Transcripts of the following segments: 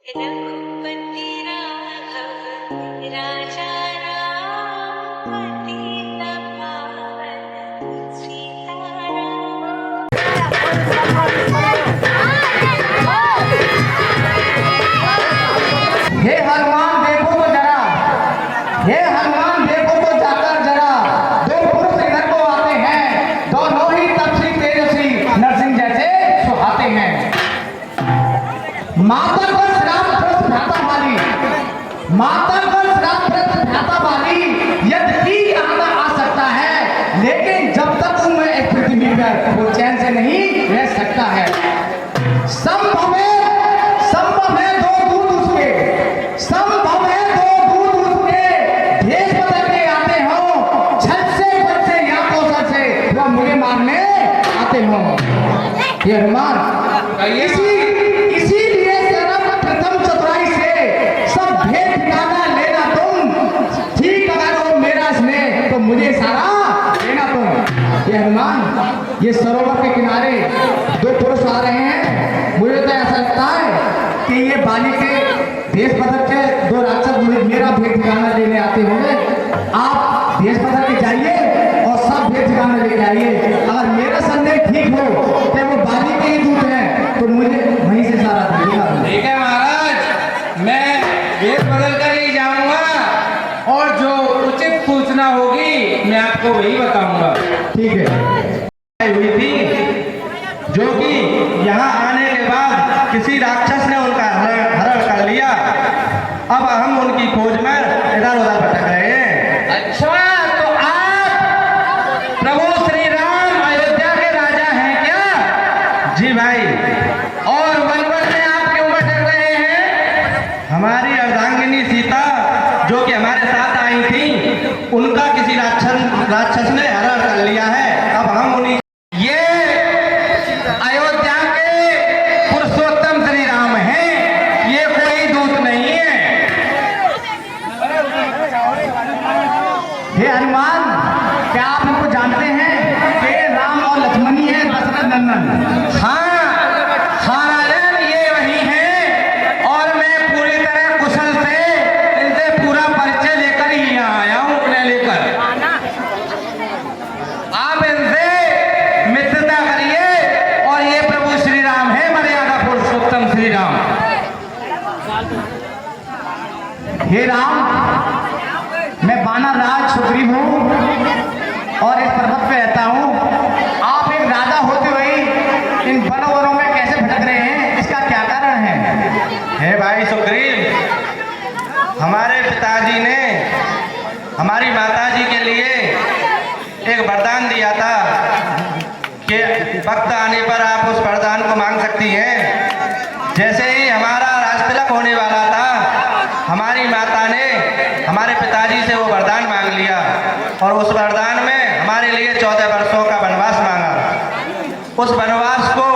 रघुपति राघव राजा राम पतित पावन सीताराम। हे हनुमान देखो तो जरा, हे हनुमान देखो तो जाकर जरा, दो पुरुष इधर को आते हैं, दोनों ही तपस्वी तेजस्वी नरसिंह जैसे सुहाते हैं। माता पर श्राप प्रस्त भ्राता वाली, माता पर श्राप प्रस्त भ्राता वाली, यद्यपि आना आ सकता है, लेकिन जब तक मैं इस पृथ्वी पर वो चैन से नहीं रह सकता है। संभव है दो दूत उसके, संभव है दो दूत उसके भेष बदल के आते हो, छत से पद से या कौशल से वह मुझे मारने आते हो। ये हनुमान इसीलिए सर्वप्रथम चतुराई से सब भेद ठिकाना लेना तुम, ठीक अगर हो मेरा स्नेह तो मुझे सारा देना तुम। ये हनुमान ये सरोवर के किनारे दो पुरुष आ रहे हैं, मुझे तो ऐसा लगता है कि ये बाली के भेष बदल के दो राक्षस मेरा भेद ठिकाना लेने आते होंगे। आप भेष बदल के जाइए और सब भेद ठिकाना लेके आइए। अगर मेरा संदेह ठीक हो कि वो बाली के ही दूत हैं तो मुझे वहीं से सारा देगा। ठीक है महाराज, मैं भेष बदल कर ही जाऊंगा और जो उचित सूचना होगी मैं आपको वही बताऊंगा। ठीक है। हुई थी जो कि यहाँ आने के बाद किसी राक्षस ने उनका हरण कर लिया। अब हम उनकी खोज में इधर उधर भटक रहे हैं। अच्छा, तो आप प्रभु श्री राम अयोध्या के राजा हैं क्या? जी भाई। और वन में आप क्यों भटक रहे हैं? हमारी अर्धांगिनी सीता जो कि हमारे साथ आई थी, उनका किसी राक्षस ने हरण कर लिया है। अब हम उन्हीं अयोध्या के पुरुषोत्तम श्री राम हैं, ये कोई दूत नहीं है। हे हनुमान, क्या आप इनको जानते हैं कि राम और लक्ष्मणी है दशरथ नंदन? हाँ राजन, ये वही हैं और मैं पूरी तरह कुशल से इनसे पूरा परिचय लेकर ही यहाँ आया हूँ। उन्हें लेकर आप इनसे मित्रता करिए और ये प्रभु श्री राम है, मर्यादा पुरुषोत्तम श्री राम। हे राम, मैं बानर राज सुग्रीव हूँ और इस पर्वत पे रहता हूँ। आप एक राजा होते हुए इन वनों वनों में कैसे भटक रहे हैं, इसका क्या कारण है? हे भाई सुग्रीव, हमारे पिताजी ने हमारी माताजी के लिए एक वरदान दिया था कि वक्त आने पर आप उस वरदान को मांग सकती हैं। जैसे ही हमारा राजतिलक होने वाला था, हमारी माता ने हमारे पिताजी से वो वरदान मांग लिया और उस वरदान में हमारे लिए 14 वर्षों का वनवास मांगा। उस वनवास को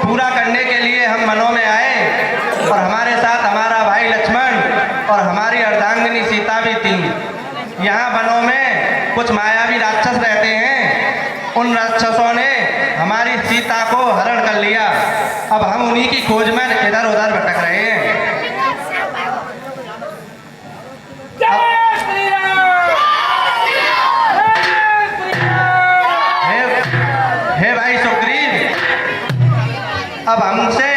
पूरा करने के लिए हम वनों में आए और हमारे साथ हमारा भाई लक्ष्मण और हमारी अर्धांगिनी सीता भी थी। यहाँ वनों में कुछ मायावी राक्षस रहते हैं, उन राक्षसों ने हमारी सीता को हरण कर लिया। अब हम उन्हीं की खोज में इधर उधर भटक रहे हैं। हे भाई सुग्रीव, अब हमसे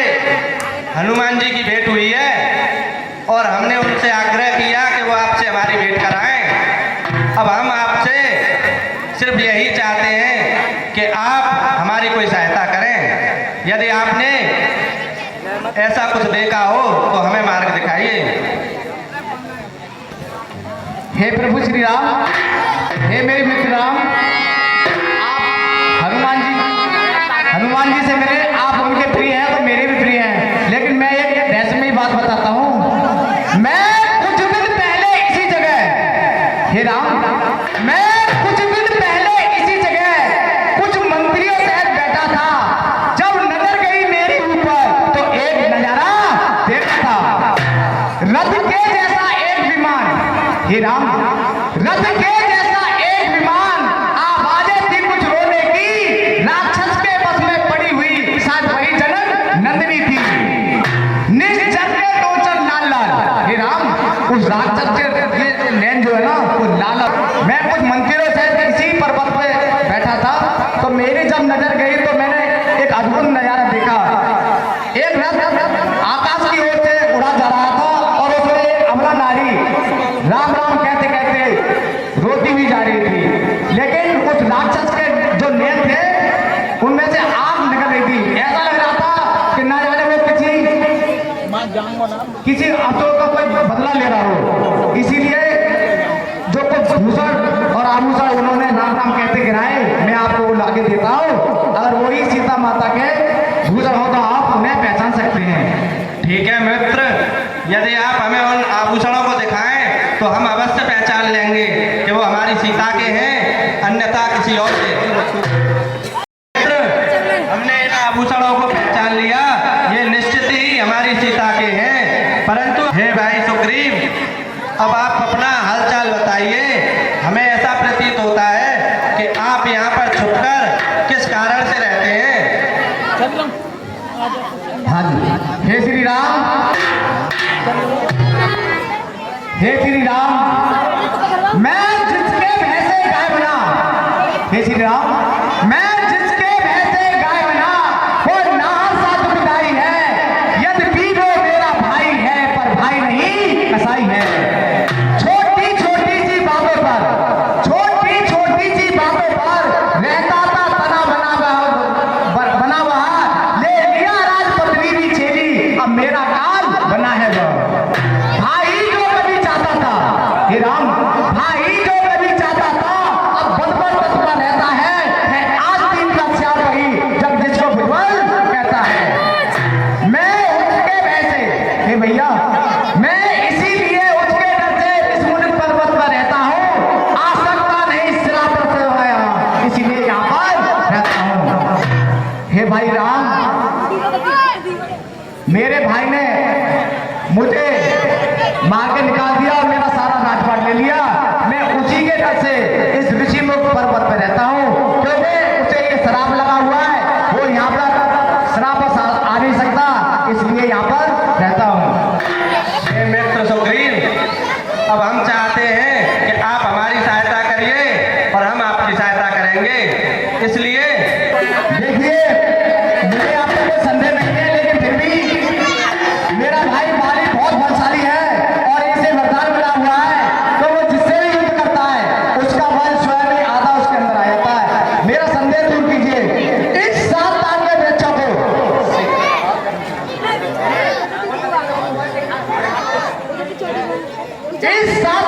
हनुमान जी की भेंट हुई है और हमने उनसे आग्रह किया कि वो आपसे हमारी भेंट कराएं। अब हम आपसे सिर्फ यही चाहते हैं कि आप हमारी कोई सहायता करें। यदि आपने ऐसा कुछ देखा हो तो हमें मार्ग दिखाइए। हे प्रभु श्री राम, हे मेरे मित्र राम, आप हनुमान जी से मिले, आप उनके प्रिय हैं तो मेरे भी प्रिय हैं। लेकिन मैं एक रहस्यमयी बात बताता हूँ। मैं कुछ दिन पहले इसी जगह, हे राम, मैं कुछ दिन पहले इसी जगह कुछ मंत्रियों सहित बैठा था। जब नजर गई मेरी ऊपर तो एक नजारा देखा था। रथ के जैसा एक विमान, हे राम, रथ के जैसा एक विमान, आवाजें थी कुछ रोने की, राक्षस के बस में पड़ी हुई, शायद वही जनक नंदिनी थी। निश्चर के दो चल किसी अफसर का कोई बदला ले रहा हो, इसीलिए जो कुछ भूषण और आभूषण उन्होंने नाम नाम कहते गिराए, मैं आपको वो लाके देता हूँ। अगर वही सीता माता के भूषण हो तो आप उन्हें पहचान सकते हैं। ठीक है मित्र, यदि आप हमें उन आभूषणों को दिखाएं तो हम अवश्य पहचान लेंगे कि वो हमारी सीता के हैं, अन्यथा किसी और के। मित्र, हमने इन आभूषणों को पहचान लिया, ये निश्चित ही हमारी सीता के हैं। परंतु हे भाई सुग्रीव, अब आप अपना हालचाल बताइए। हमें ऐसा प्रतीत होता है कि आप यहाँ पर छुपकर किस कारण से रहते हैं? हाँ जी, हे श्री राम, हे श्री राम, मैं जिसके भैंसे गाय बना, हे श्री राम, मैं जिसके भैंसे गाय बना, वो नाहर सा दुखदाई है। यद्यपि वो मेरा भाई है, पर भाई नहीं कसाई है। छोटी छोटी सी बातों पर, छोटी छोटी सी बातों पर रहता था तना बना बहा, ले लिया राजपत्नी भी छेली, अब मेरा काल बना है वो। भाई जो कभी चाहता था, हे राम, भाई जो कभी चाहता था, अब बदबर रहता है आज दिन का श्याम वही, जब जिसको बुलबुल कहता है। मैं उसके वैसे, हे भैया, मैं इसीलिए उसके डर से इस मुनिक पर्वत पर रहता हूँ, आ सकता नहीं सिरा पर से आया, इसीलिए यहाँ पर रहता हूँ। हे भाई राम, मेरे भाई ने मुझे मार के निकाल दिया और मेरा सारा राजपाट ले लिया। मैं उसी के डर से इस ऋषिमुख पर्वत पर रहता हूँ, क्योंकि उसे ये शराब लगा हुआ है, वो यहाँ पर शराब पर आ नहीं सकता, इसलिए यहाँ पर रहता हूँ। हे मित्र सुग्रीव, अब हम चाहते हैं कि आप हमारी सहायता करिए और हम आपकी सहायता करेंगे। इसलिए देखिए, मुझे आप पे कोई संदेह नहीं है, लेकिन फिर भी मेरा भाई बाली बहुत बलशाली है और इसे वरदान मिला हुआ है, तो वो जिससे भी युद्ध करता है उसका बल स्वयं ही आधा उसके अंदर आ जाता है। मेरा संदेह दूर कीजिए। इस 7 तान के बच्चों को, इस 7